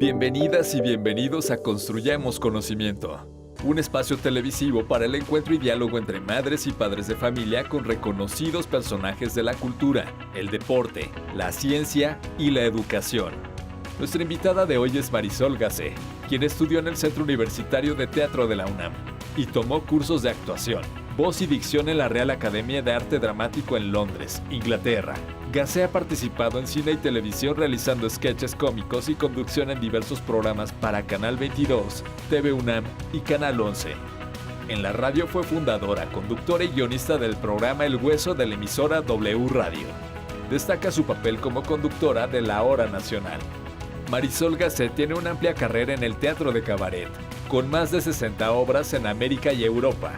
Bienvenidas y bienvenidos a Construyamos Conocimiento, un espacio televisivo para el encuentro y diálogo entre madres y padres de familia con reconocidos personajes de la cultura, el deporte, la ciencia y la educación. Nuestra invitada de hoy es Marisol Gacé, quien estudió en el Centro Universitario de Teatro de la UNAM y tomó cursos de actuación, voz y dicción en la Real Academia de Arte Dramático en Londres, Inglaterra. Gacé ha participado en cine y televisión realizando sketches cómicos y conducción en diversos programas para Canal 22, TV UNAM y Canal 11. En la radio fue fundadora, conductora y guionista del programa El Hueso de la emisora W Radio. Destaca su papel como conductora de La Hora Nacional. Marisol Gacé tiene una amplia carrera en el teatro de cabaret, con más de 60 obras en América y Europa.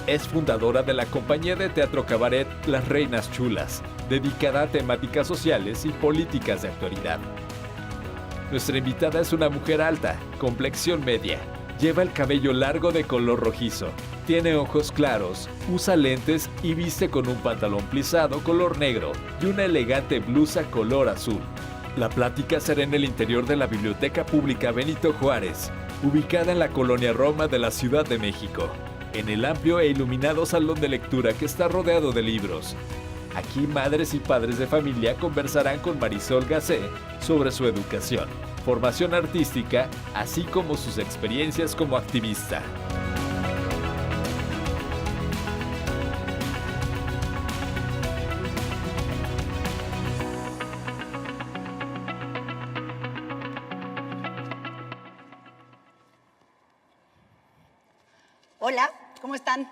Es fundadora de la compañía de teatro cabaret Las Reinas Chulas, dedicada a temáticas sociales y políticas de actualidad. Nuestra invitada es una mujer alta, complexión media, lleva el cabello largo de color rojizo, tiene ojos claros, usa lentes y viste con un pantalón plisado color negro y una elegante blusa color azul. La plática será en el interior de la Biblioteca Pública Benito Juárez, ubicada en la Colonia Roma de la Ciudad de México, en el amplio e iluminado salón de lectura que está rodeado de libros. Aquí madres y padres de familia conversarán con Marisol Gacé sobre su educación, formación artística, así como sus experiencias como activista. Hola, ¿cómo están?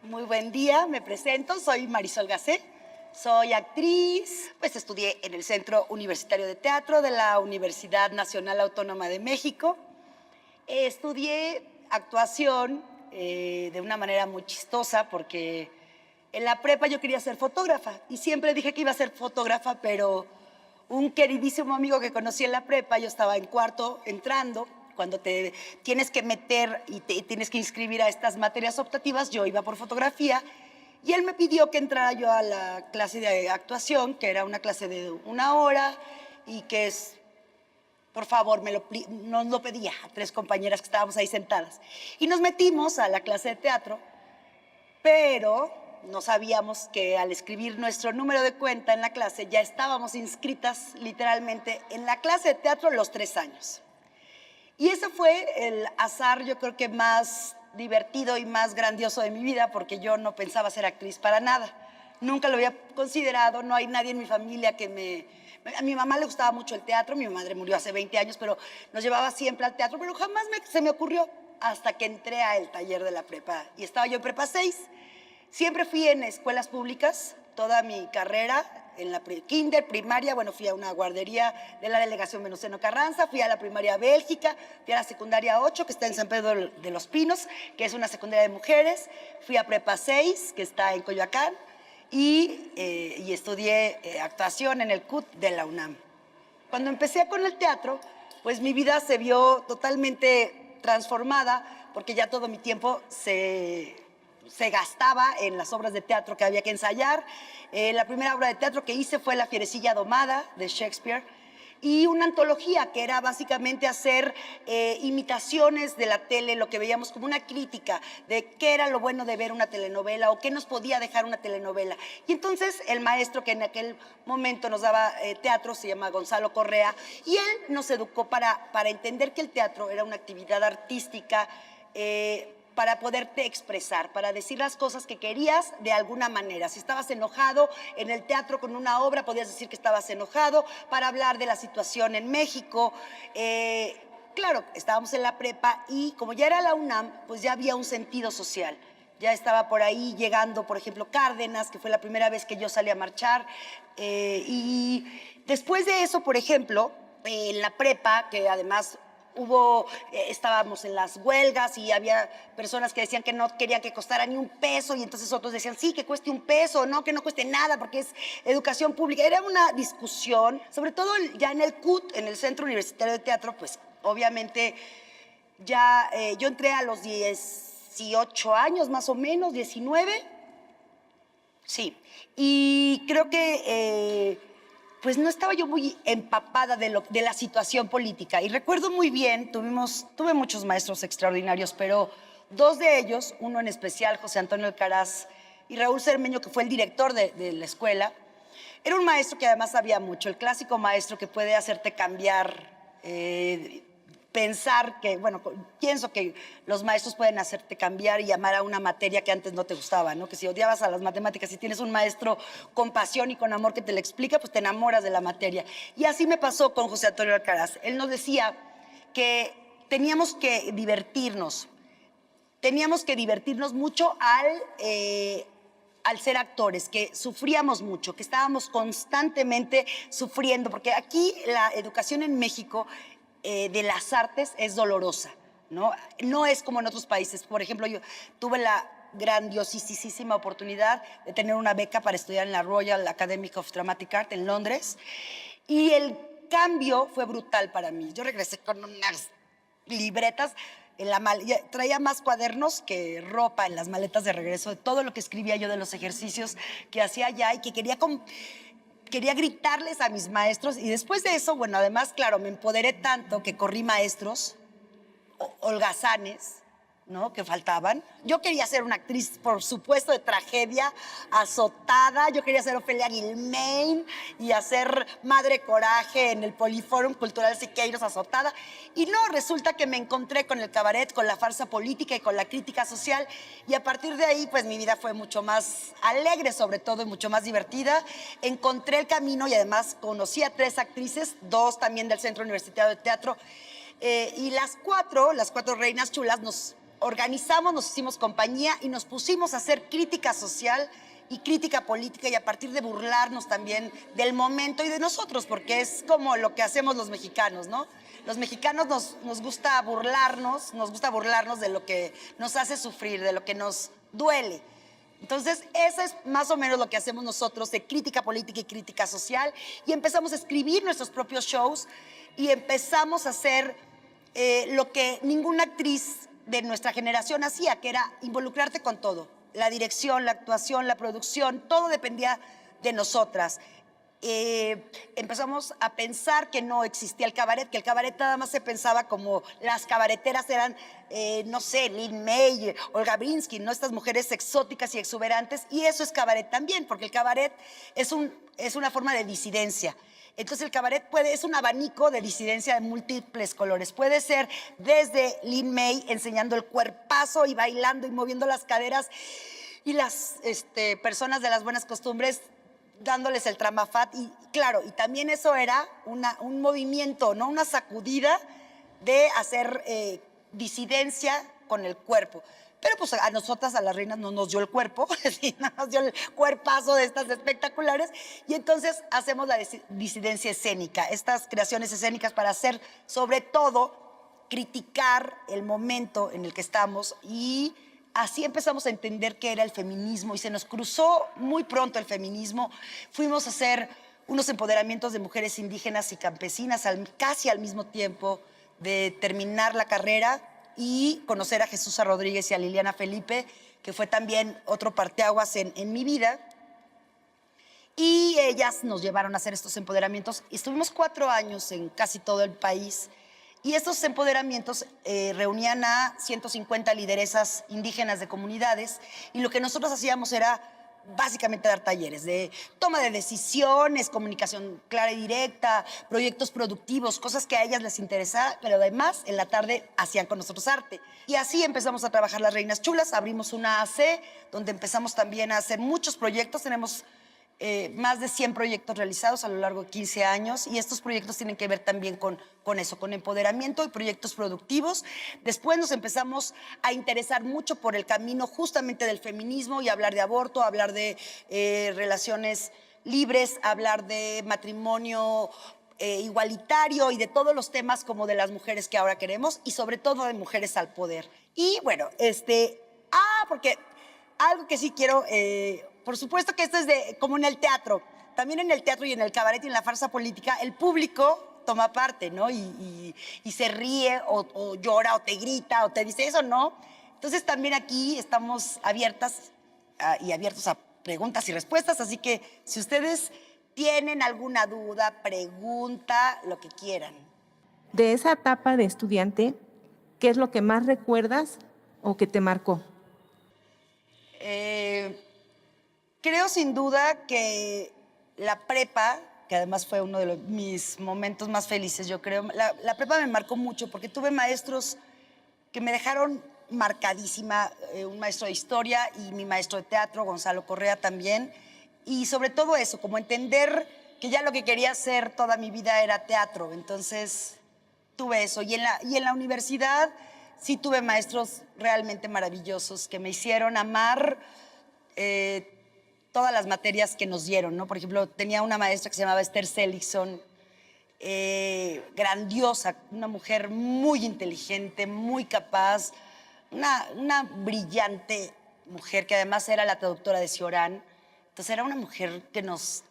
Muy buen día, me presento, soy Marisol Gacé, soy actriz, pues estudié en el Centro Universitario de Teatro de la Universidad Nacional Autónoma de México. Estudié actuación de una manera muy chistosa porque en la prepa yo quería ser fotógrafa y siempre dije que iba a ser fotógrafa, pero un queridísimo amigo que conocí en la prepa, yo estaba en cuarto entrando, cuando te tienes que meter y tienes que inscribir a estas materias optativas, yo iba por fotografía y él me pidió que entrara yo a la clase de actuación, que era una clase de 1 hora y que es, por favor, nos lo pedía a 3 compañeras que estábamos ahí sentadas. Y nos metimos a la clase de teatro, pero no sabíamos que al escribir nuestro número de cuenta en la clase ya estábamos inscritas literalmente en la clase de teatro los 3 años. Y ese fue el azar, yo creo que más divertido y más grandioso de mi vida, porque yo no pensaba ser actriz para nada. Nunca lo había considerado, no hay nadie en mi familia que me... A mi mamá le gustaba mucho el teatro, mi madre murió hace 20 años, pero nos llevaba siempre al teatro, pero jamás se me ocurrió hasta que entré al taller de la prepa. Y estaba yo en prepa 6. Siempre fui en escuelas públicas, toda mi carrera, en la kinder, primaria, bueno, fui a una guardería de la delegación Venustiano Carranza, fui a la primaria Bélgica, fui a la secundaria 8, que está en San Pedro de los Pinos, que es una secundaria de mujeres, fui a prepa 6, que está en Coyoacán, y estudié actuación en el CUT de la UNAM. Cuando empecé con el teatro, pues mi vida se vio totalmente transformada, porque ya todo mi tiempo se gastaba en las obras de teatro que había que ensayar. La primera obra de teatro que hice fue La Fierecilla Domada, de Shakespeare, y una antología que era básicamente hacer imitaciones de la tele, lo que veíamos como una crítica de qué era lo bueno de ver una telenovela o qué nos podía dejar una telenovela. Y entonces el maestro que en aquel momento nos daba teatro se llama Gonzalo Correa, y él nos educó para entender que el teatro era una actividad artística para poderte expresar, para decir las cosas que querías de alguna manera. Si estabas enojado en el teatro con una obra, podías decir que estabas enojado, para hablar de la situación en México. Claro, estábamos en la prepa y como ya era la UNAM, pues ya había un sentido social. Ya estaba por ahí llegando, por ejemplo, Cárdenas, que fue la primera vez que yo salí a marchar. Y después de eso, por ejemplo, en la prepa, que además estábamos en las huelgas y había personas que decían que no querían que costara ni un peso y entonces otros decían sí, que cueste un peso, no, que no cueste nada porque es educación pública. Era una discusión, sobre todo ya en el CUT, en el Centro Universitario de Teatro, pues obviamente ya yo entré a los 18 años más o menos, 19, sí, y creo que pues no estaba yo muy empapada de la situación política. Y recuerdo muy bien, tuve muchos maestros extraordinarios, pero dos de ellos, uno en especial, José Antonio Alcaraz y Raúl Cermeño, que fue el director de la escuela, era un maestro que además sabía mucho, el clásico maestro que puede hacerte cambiar, pensar que, bueno, pienso que los maestros pueden hacerte cambiar y amar a una materia que antes no te gustaba, ¿no? Que si odiabas a las matemáticas, si tienes un maestro con pasión y con amor que te la explica, pues te enamoras de la materia. Y así me pasó con José Antonio Alcaraz. Él nos decía que teníamos que divertirnos mucho al ser actores, que sufríamos mucho, que estábamos constantemente sufriendo, porque aquí la educación en México de las artes es dolorosa, ¿no? No es como en otros países. Por ejemplo, yo tuve la grandiosísima oportunidad de tener una beca para estudiar en la Royal Academy of Dramatic Art en Londres, y el cambio fue brutal para mí. Yo regresé con unas libretas en la traía más cuadernos que ropa en las maletas de regreso, de todo lo que escribía yo, de los ejercicios que hacía allá y que quería gritarles a mis maestros. Y después de eso, bueno, además, claro, me empoderé tanto que corrí maestros, holgazanes, ¿no?, que faltaban. Yo quería ser una actriz, por supuesto, de tragedia, azotada. Yo quería ser Ofelia Guilmain y hacer Madre Coraje en el Poliforum Cultural Siqueiros, azotada. Y no, resulta que me encontré con el cabaret, con la farsa política y con la crítica social. Y a partir de ahí, pues mi vida fue mucho más alegre, sobre todo, y mucho más divertida. Encontré el camino y además conocí a 3 actrices, 2 también del Centro Universitario de Teatro. Y las cuatro reinas chulas, nos organizamos, nos hicimos compañía y nos pusimos a hacer crítica social y crítica política, y a partir de burlarnos también del momento y de nosotros, porque es como lo que hacemos los mexicanos, ¿no? Los mexicanos nos gusta burlarnos de lo que nos hace sufrir, de lo que nos duele. Entonces, eso es más o menos lo que hacemos nosotros de crítica política y crítica social, y empezamos a escribir nuestros propios shows y empezamos a hacer lo que ninguna actriz de nuestra generación hacía, que era involucrarte con todo. La dirección, la actuación, la producción, todo dependía de nosotras. Empezamos a pensar que no existía el cabaret, que el cabaret nada más se pensaba como las cabareteras eran, no sé, Lynn May, Olga Brinsky, ¿no? Estas mujeres exóticas y exuberantes, y eso es cabaret también, porque el cabaret es una forma de disidencia. Entonces el cabaret es un abanico de disidencia de múltiples colores. Puede ser desde Lynn May enseñando el cuerpazo y bailando y moviendo las caderas, y las personas de las buenas costumbres dándoles el tramafat. Y claro, y también eso era un movimiento, ¿no? Una sacudida de hacer disidencia con el cuerpo. Pero pues a nosotras, a las reinas, no nos dio el cuerpo, no nos dio el cuerpazo de estas espectaculares, y entonces hacemos la disidencia escénica, estas creaciones escénicas para hacer, sobre todo, criticar el momento en el que estamos, y así empezamos a entender qué era el feminismo, y se nos cruzó muy pronto el feminismo. Fuimos a hacer unos empoderamientos de mujeres indígenas y campesinas casi al mismo tiempo de terminar la carrera, y conocer a Jesús Rodríguez y a Liliana Felipe, que fue también otro parteaguas en mi vida. Y ellas nos llevaron a hacer estos empoderamientos. Estuvimos 4 años en casi todo el país, y estos empoderamientos reunían a 150 lideresas indígenas de comunidades, y lo que nosotros hacíamos era básicamente dar talleres de toma de decisiones, comunicación clara y directa, proyectos productivos, cosas que a ellas les interesaba, pero además en la tarde hacían con nosotros arte. Y así empezamos a trabajar las Reinas Chulas, abrimos una AC, donde empezamos también a hacer muchos proyectos. Tenemos más de 100 proyectos realizados a lo largo de 15 años, y estos proyectos tienen que ver también con eso, con empoderamiento y proyectos productivos. Después nos empezamos a interesar mucho por el camino justamente del feminismo, y hablar de aborto, hablar de relaciones libres, hablar de matrimonio igualitario, y de todos los temas como de las mujeres que ahora queremos, y sobre todo de mujeres al poder. Y bueno, porque algo que sí quiero, por supuesto que esto es como en el teatro, también en el teatro y en el cabaret y en la farsa política, el público toma parte, ¿no? Y se ríe o llora o te grita o te dice eso, ¿no? Entonces también aquí estamos abiertas y abiertos a preguntas y respuestas, así que si ustedes tienen alguna duda, pregunta, lo que quieran. De esa etapa de estudiante, ¿qué es lo que más recuerdas o que te marcó? Creo sin duda que la prepa, que además fue uno de mis momentos más felices, yo creo, la prepa me marcó mucho porque tuve maestros que me dejaron marcadísima, un maestro de historia y mi maestro de teatro, Gonzalo Correa también, y sobre todo eso, como entender que ya lo que quería hacer toda mi vida era teatro, entonces tuve eso. Y en la universidad sí tuve maestros realmente maravillosos que me hicieron amar todas las materias que nos dieron, ¿no? Por ejemplo, tenía una maestra que se llamaba Esther Seligson, grandiosa, una mujer muy inteligente, muy capaz, una brillante mujer que además era la traductora de Cioran. Entonces era una mujer que nos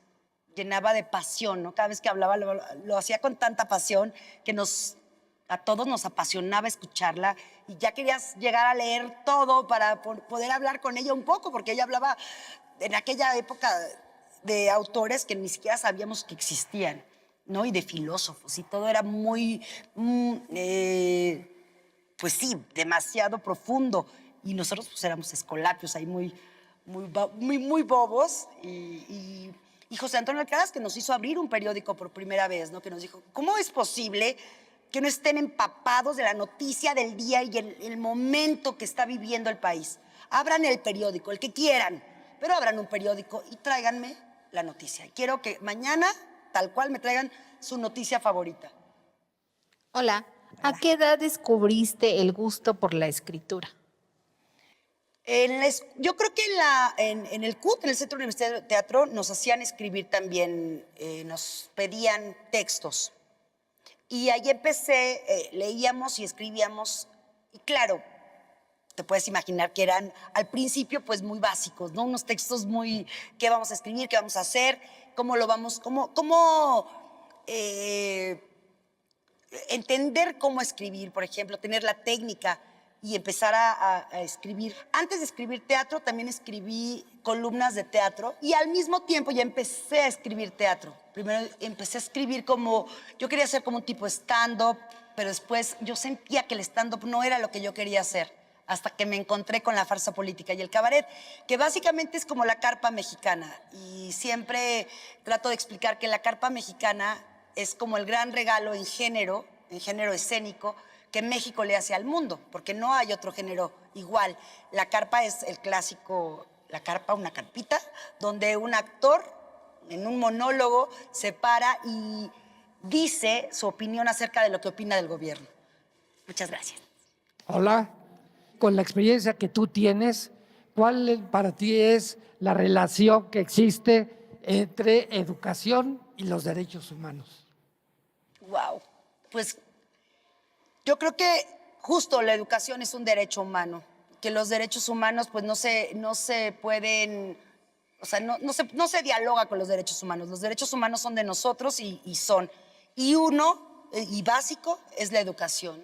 llenaba de pasión, ¿no? Cada vez que hablaba lo hacía con tanta pasión que a todos nos apasionaba escucharla y ya querías llegar a leer todo para poder hablar con ella un poco, porque ella hablaba en aquella época de autores que ni siquiera sabíamos que existían, ¿no? Y de filósofos, y todo era muy, pues sí, demasiado profundo. Y nosotros pues éramos escolapios ahí muy bobos. Y José Antonio Alcaraz, que nos hizo abrir un periódico por primera vez, ¿no? Que nos dijo, ¿cómo es posible que no estén empapados de la noticia del día y el momento que está viviendo el país? Abran el periódico, el que quieran, pero abran un periódico y tráiganme la noticia. Quiero que mañana, tal cual, me traigan su noticia favorita. Hola, ¿a qué edad descubriste el gusto por la escritura? Yo creo que en el CUT, en el Centro Universitario de Teatro, nos hacían escribir también, nos pedían textos. Y ahí empecé, leíamos y escribíamos, y claro, te puedes imaginar que eran al principio pues muy básicos, ¿no? Unos textos muy, ¿qué vamos a escribir? ¿Qué vamos a hacer? ¿Cómo lo vamos? Entender cómo escribir, por ejemplo, tener la técnica y empezar a escribir. Antes de escribir teatro, también escribí columnas de teatro y al mismo tiempo ya empecé a escribir teatro. Primero empecé a escribir yo quería hacer como un tipo stand-up, pero después yo sentía que el stand-up no era lo que yo quería hacer, hasta que me encontré con la farsa política y el cabaret, que básicamente es como la carpa mexicana. Y siempre trato de explicar que la carpa mexicana es como el gran regalo en género escénico, que México le hace al mundo, porque no hay otro género igual. La carpa es el clásico, la carpa, una carpita, donde un actor en un monólogo se para y dice su opinión acerca de lo que opina del gobierno. Muchas gracias. Hola, con la experiencia que tú tienes, ¿cuál para ti es la relación que existe entre educación y los derechos humanos? Wow, pues yo creo que justo la educación es un derecho humano, que los derechos humanos pues no se pueden, o sea, no se dialoga con los derechos humanos. Los derechos humanos son de nosotros y son. Y uno, y básico, es la educación.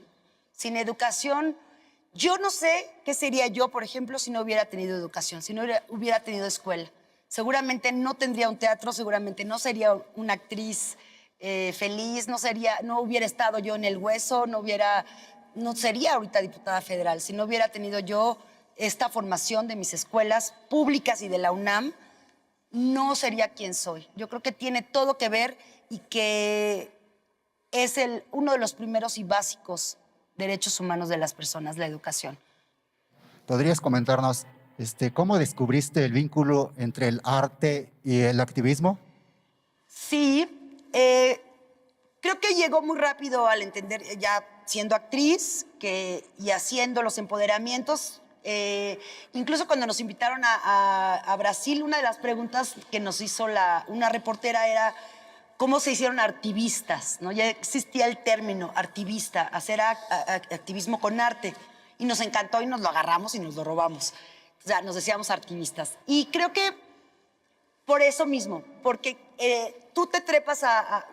Sin educación, yo no sé qué sería yo, por ejemplo, si no hubiera tenido educación, si no hubiera tenido escuela. Seguramente no tendría un teatro, seguramente no sería una actriz feliz, no hubiera estado yo en El Hueso, no sería ahorita diputada federal si no hubiera tenido yo esta formación de mis escuelas públicas y de la UNAM, no sería quien soy. Yo creo que tiene todo que ver y que es uno de los primeros y básicos derechos humanos de las personas, la educación. ¿Podrías comentarnos cómo descubriste el vínculo entre el arte y el activismo? Sí, creo que llegó muy rápido al entender, ya siendo actriz y haciendo los empoderamientos. Incluso cuando nos invitaron a Brasil, una de las preguntas que nos hizo una reportera era cómo se hicieron activistas, ¿no? Ya existía el término activista, hacer activismo con arte. Y nos encantó y nos lo agarramos y nos lo robamos. O sea, nos decíamos activistas. Y creo que por eso mismo, porque tú te trepas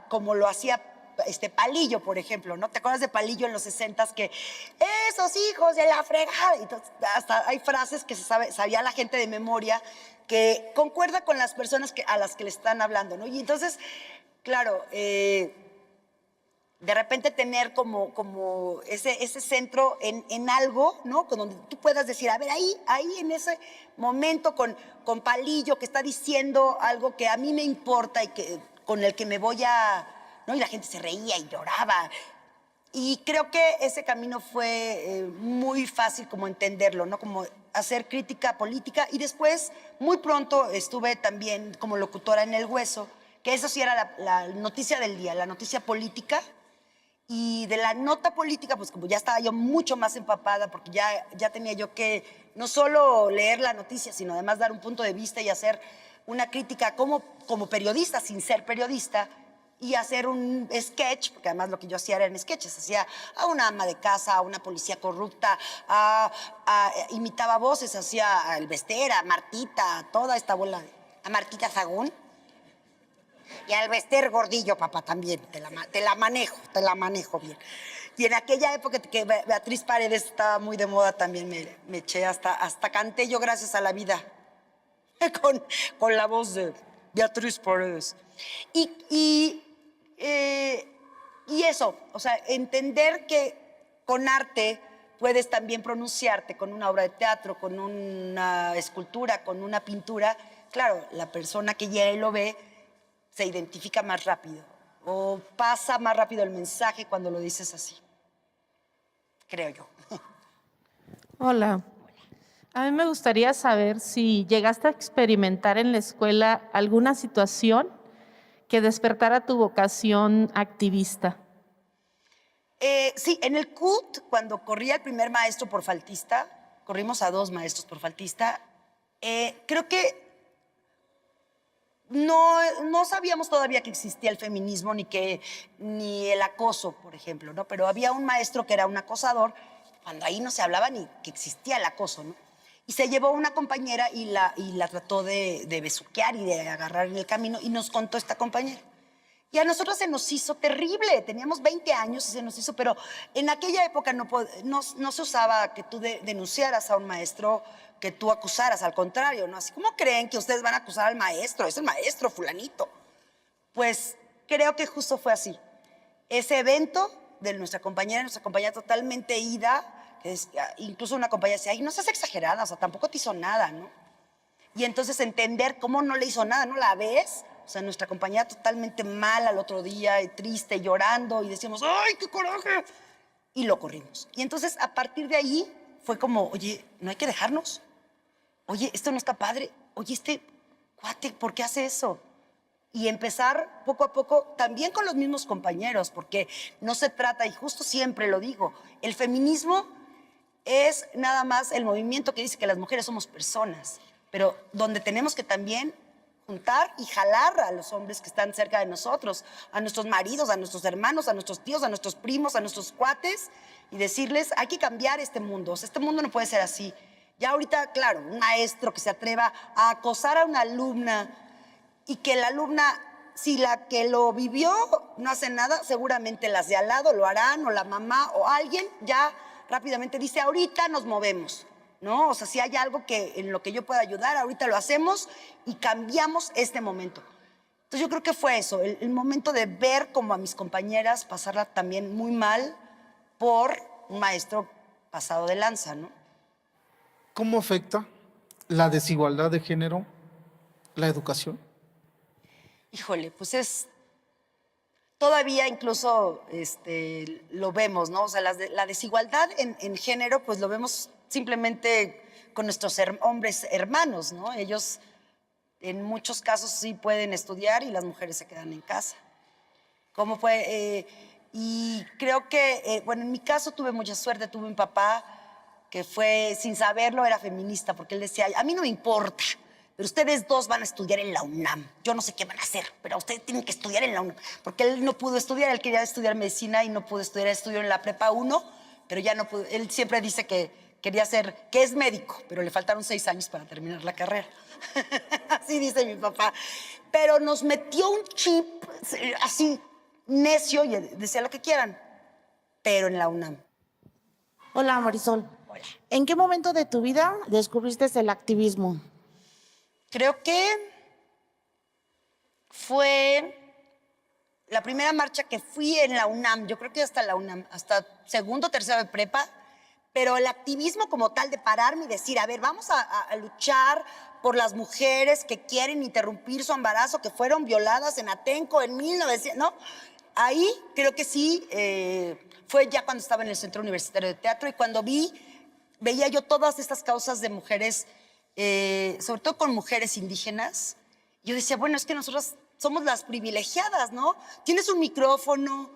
como lo hacía Palillo, por ejemplo, ¿no? ¿Te acuerdas de Palillo en los 60s que esos hijos de la fregada? Entonces, hasta hay frases que sabía la gente de memoria que concuerda con las personas a las que le están hablando, ¿no? Y entonces, claro, de repente tener como ese centro en algo, ¿no? Con donde tú puedas decir, a ver, ahí en ese momento con Palillo que está diciendo algo que a mí me importa y con el que me voy a, ¿no? Y la gente se reía y lloraba. Y creo que ese camino fue muy fácil como entenderlo, ¿no? Como hacer crítica política. Y después, muy pronto, estuve también como locutora en El Hueso, que eso sí era la noticia del día, la noticia política. Y de la nota política, pues como ya estaba yo mucho más empapada, porque ya tenía yo que no solo leer la noticia, sino además dar un punto de vista y hacer una crítica como periodista, sin ser periodista, y hacer un sketch, porque además lo que yo hacía eran sketches, hacía a una ama de casa, a una policía corrupta, imitaba voces, hacía a Elvester, a Martita, a toda esta bola, a Martita Sagún. Y al Bester Gordillo, papá, también, te la manejo bien. Y en aquella época que Beatriz Paredes estaba muy de moda también, me eché hasta canté yo Gracias a la Vida, con la voz de Beatriz Paredes. Y eso, o sea, entender que con arte puedes también pronunciarte con una obra de teatro, con una escultura, con una pintura. Claro, la persona que llega y lo ve se identifica más rápido o pasa más rápido el mensaje cuando lo dices así, creo yo. Hola. A mí me gustaría saber si llegaste a experimentar en la escuela alguna situación que despertara tu vocación activista. Sí, en el CUT, cuando corría el primer maestro por faltista, corrimos a 2 maestros por faltista, creo que no sabíamos todavía que existía el feminismo ni el acoso, por ejemplo, ¿no? Pero había un maestro que era un acosador, cuando ahí no se hablaba ni que existía el acoso, ¿no? Y se llevó una compañera y la trató de besuquear y de agarrar en el camino, y nos contó esta compañera. Y a nosotros se nos hizo terrible, teníamos 20 años y se nos hizo, pero en aquella época no se usaba que tú denunciaras a un maestro, que tú acusaras, al contrario, ¿no? Así, ¿cómo creen que ustedes van a acusar al maestro? Es el maestro, fulanito. Pues creo que justo fue así. Ese evento de nuestra compañera totalmente ida, incluso una compañera decía, ay, no seas exagerada, o sea, tampoco te hizo nada, ¿no? Y entonces entender cómo no le hizo nada, ¿no la ves? O sea, nuestra compañera totalmente mal al otro día, triste, llorando, y decíamos, ¡ay, qué coraje! Y lo corrimos. Y entonces, a partir de ahí, fue como, oye, no hay que dejarnos. Oye, esto no está padre. Oye, este cuate, ¿por qué hace eso? Y empezar poco a poco, también con los mismos compañeros, porque no se trata, y justo siempre lo digo, el feminismo es nada más el movimiento que dice que las mujeres somos personas, pero donde tenemos que también juntar y jalar a los hombres que están cerca de nosotros, a nuestros maridos, a nuestros hermanos, a nuestros tíos, a nuestros primos, a nuestros cuates, y decirles, hay que cambiar este mundo, o sea, este mundo no puede ser así. Ya ahorita, claro, un maestro que se atreva a acosar a una alumna y que la alumna, si la que lo vivió no hace nada, seguramente las de al lado lo harán, o la mamá, o alguien ya rápidamente dice, ahorita nos movemos, ¿no? O sea, si hay algo en lo que yo pueda ayudar, ahorita lo hacemos y cambiamos este momento. Entonces yo creo que fue eso, el momento de ver como a mis compañeras pasarla también muy mal por un maestro pasado de lanza, ¿no? ¿Cómo afecta la desigualdad de género la educación? Híjole, pues todavía incluso lo vemos, ¿no? O sea, la desigualdad en género, pues lo vemos simplemente con nuestros hombres hermanos, ¿no? Ellos en muchos casos sí pueden estudiar y las mujeres se quedan en casa. ¿Cómo fue? Y creo que, bueno, en mi caso tuve mucha suerte, tuve un papá que fue, sin saberlo, era feminista, porque él decía, a mí no me importa, pero ustedes dos van a estudiar en la UNAM. Yo no sé qué van a hacer, pero ustedes tienen que estudiar en la UNAM. Porque él no pudo estudiar, él quería estudiar medicina y no pudo estudiar, estudió en la prepa 1, pero ya no pudo. Él siempre dice que quería que es médico, pero le faltaron 6 años para terminar la carrera. Así dice mi papá. Pero nos metió un chip así necio y decía lo que quieran, pero en la UNAM. Hola Marisol. ¿En qué momento de tu vida descubriste el activismo? Creo que fue la primera marcha que fui en la UNAM, yo creo que hasta la UNAM, hasta segundo, tercero de prepa, pero el activismo como tal de pararme y decir, a ver, vamos a luchar por las mujeres que quieren interrumpir su embarazo, que fueron violadas en Atenco en 1900, ¿no? Ahí creo que sí, fue ya cuando estaba en el Centro Universitario de Teatro y cuando veía yo todas estas causas de mujeres, sobre todo con mujeres indígenas, yo decía, bueno, es que nosotras somos las privilegiadas, ¿no? Tienes un micrófono,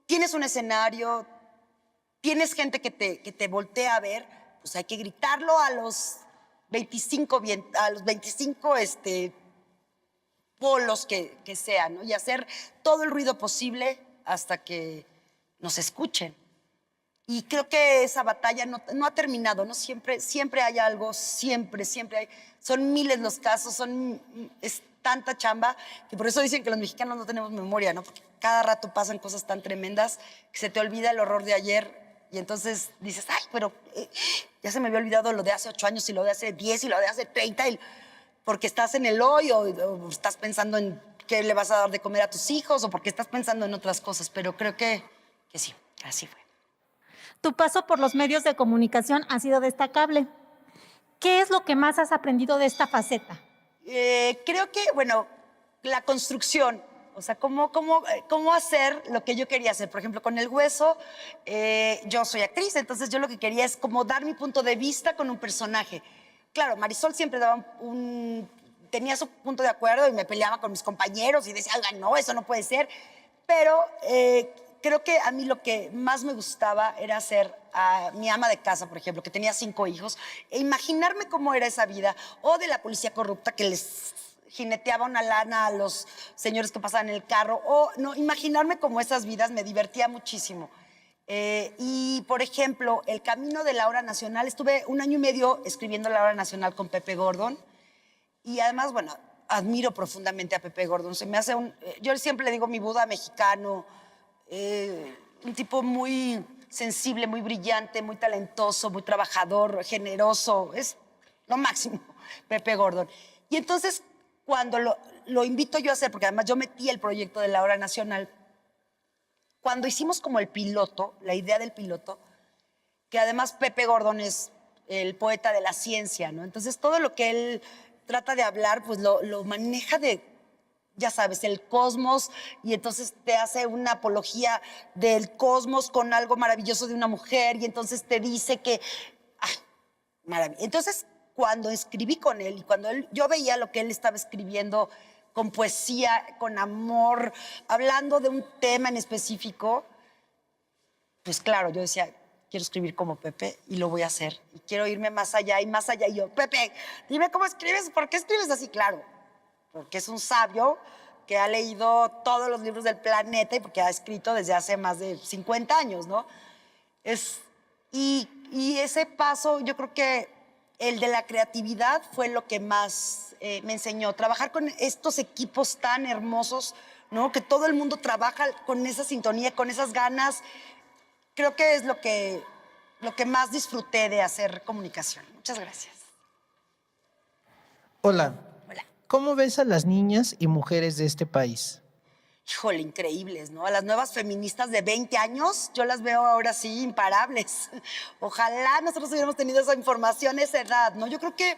tienes un escenario, tienes gente que te voltea a ver, pues hay que gritarlo a los 25, polos que sean, ¿no? Y hacer todo el ruido posible hasta que nos escuchen. Y creo que esa batalla no ha terminado, ¿no? Siempre hay algo, siempre hay. Son miles los casos, es tanta chamba, que por eso dicen que los mexicanos no tenemos memoria, ¿no? Porque cada rato pasan cosas tan tremendas que se te olvida el horror de ayer y entonces dices, ay, pero ya se me había olvidado lo de hace 8 años y lo de hace 10 y lo de hace 30, porque estás en el hoy o estás pensando en qué le vas a dar de comer a tus hijos o porque estás pensando en otras cosas, pero creo que sí, así fue. Tu paso por los medios de comunicación ha sido destacable. ¿Qué es lo que más has aprendido de esta faceta? Creo que, bueno, la construcción, o sea, cómo hacer lo que yo quería hacer. Por ejemplo, con El Hueso, yo soy actriz, entonces yo lo que quería es como dar mi punto de vista con un personaje. Claro, Marisol siempre daba tenía su punto de acuerdo y me peleaba con mis compañeros y decía, oiga, no, eso no puede ser. Pero creo que a mí lo que más me gustaba era ser mi ama de casa, por ejemplo, que tenía 5 hijos, e imaginarme cómo era esa vida, o de la policía corrupta que les jineteaba una lana a los señores que pasaban en el carro, o no, imaginarme como esas vidas me divertía muchísimo. Y, por ejemplo, el camino de la hora nacional, estuve 1 año y medio escribiendo la hora nacional con Pepe Gordon, y además, bueno, admiro profundamente a Pepe Gordon, se me hace yo siempre le digo mi Buda mexicano, un tipo muy sensible, muy brillante, muy talentoso, muy trabajador, generoso, es lo máximo, Pepe Gordon. Y entonces, cuando lo invito yo a hacer, porque además yo metí el proyecto de la hora nacional, cuando hicimos como el piloto, la idea del piloto, que además Pepe Gordon es el poeta de la ciencia, ¿no? Entonces todo lo que él trata de hablar, pues lo maneja de, ya sabes, el cosmos, y entonces te hace una apología del cosmos con algo maravilloso de una mujer, y entonces te dice que, maravilla. Entonces, cuando escribí con él, y cuando yo veía lo que él estaba escribiendo con poesía, con amor, hablando de un tema en específico, pues claro, yo decía, quiero escribir como Pepe y lo voy a hacer. Y quiero irme más allá y más allá. Y yo, Pepe, dime cómo escribes, ¿por qué escribes así? Claro, porque es un sabio que ha leído todos los libros del planeta y porque ha escrito desde hace más de 50 años, ¿no? Y ese paso, yo creo que el de la creatividad fue lo que más me enseñó. Trabajar con estos equipos tan hermosos, ¿no? Que todo el mundo trabaja con esa sintonía, con esas ganas. Creo que es lo que más disfruté de hacer comunicación. Muchas gracias. Hola. Hola. ¿Cómo ves a las niñas y mujeres de este país? Híjole, increíbles, ¿no? A las nuevas feministas de 20 años, yo las veo ahora sí imparables. Ojalá nosotros hubiéramos tenido esa información a esa edad, ¿no? Yo creo que,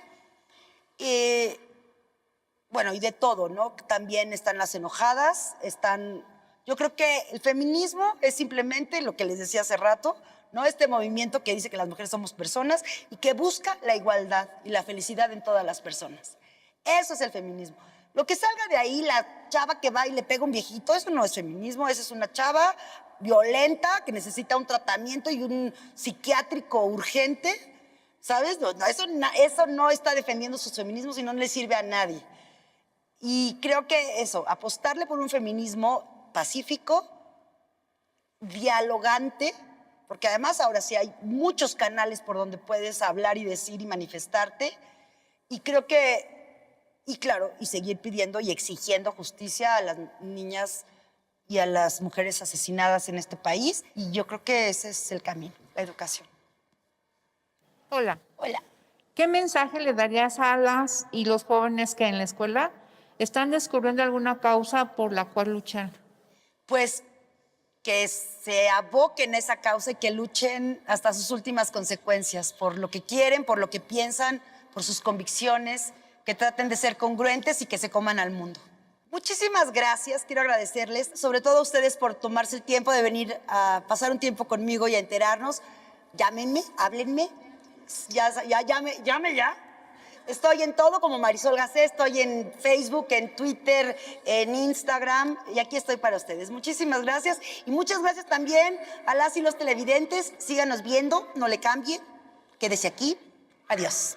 bueno, y de todo, ¿no? También están las enojadas, yo creo que el feminismo es simplemente lo que les decía hace rato, ¿no? Este movimiento que dice que las mujeres somos personas y que busca la igualdad y la felicidad en todas las personas. Eso es el feminismo. Lo que salga de ahí, la chava que va y le pega a un viejito, eso no es feminismo, esa es una chava violenta que necesita un tratamiento y un psiquiátrico urgente, ¿sabes? No, eso no está defendiendo sus feminismos y no le sirve a nadie. Y creo que eso, apostarle por un feminismo pacífico, dialogante, porque además ahora sí hay muchos canales por donde puedes hablar y decir y manifestarte, y creo que, y claro, y seguir pidiendo y exigiendo justicia a las niñas y a las mujeres asesinadas en este país. Y yo creo que ese es el camino, la educación. Hola. Hola. ¿Qué mensaje le darías a las y los jóvenes que en la escuela están descubriendo alguna causa por la cual luchar? Pues que se aboquen a esa causa y que luchen hasta sus últimas consecuencias por lo que quieren, por lo que piensan, por sus convicciones, que traten de ser congruentes y que se coman al mundo. Muchísimas gracias, quiero agradecerles, sobre todo a ustedes por tomarse el tiempo de venir a pasar un tiempo conmigo y a enterarnos. Llámenme, háblenme, llame ya. Estoy en todo como Marisol Gacé, estoy en Facebook, en Twitter, en Instagram y aquí estoy para ustedes. Muchísimas gracias y muchas gracias también a las y los televidentes. Síganos viendo, no le cambie, quédese aquí. Adiós.